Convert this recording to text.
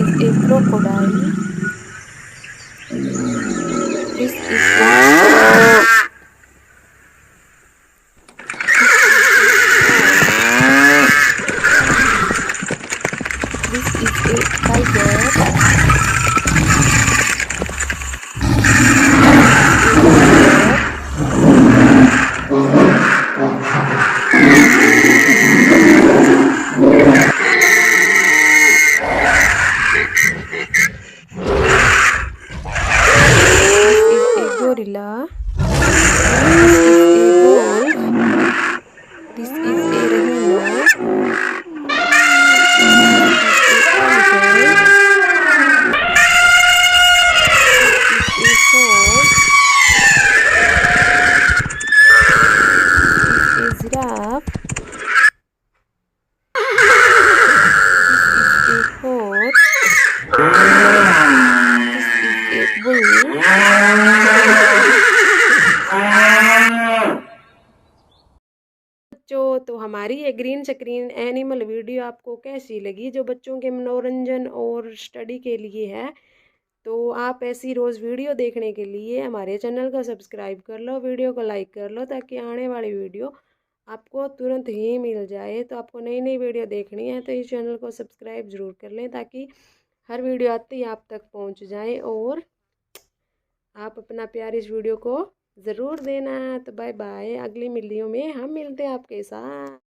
is a crocodile. This is a this is a tiger. Gorilla. This is a wolf. This is a rhino. This is a elephant. This is a horse. This is giraffe. This is a horse. This is a bull. बच्चों, तो हमारी ये green screen animal video आपको कैसी लगी, जो बच्चों के मनोरंजन और स्टडी के लिए है। तो आप ऐसी रोज़ वीडियो देखने के लिए हमारे चैनल को सब्सक्राइब कर लो, वीडियो को लाइक कर लो, ताकि आने वाली वीडियो आपको तुरंत ही मिल जाए। तो आपको नई नई वीडियो देखनी है तो इस चैनल को सब्सक्राइब ज़रूर कर लें, ताकि हर वीडियो आते ही आप तक पहुंच जाए। और आप अपना प्यार इस वीडियो को ज़रूर देना। तो बाय बाय, अगली वीडियो में हम मिलते हैं आपके साथ।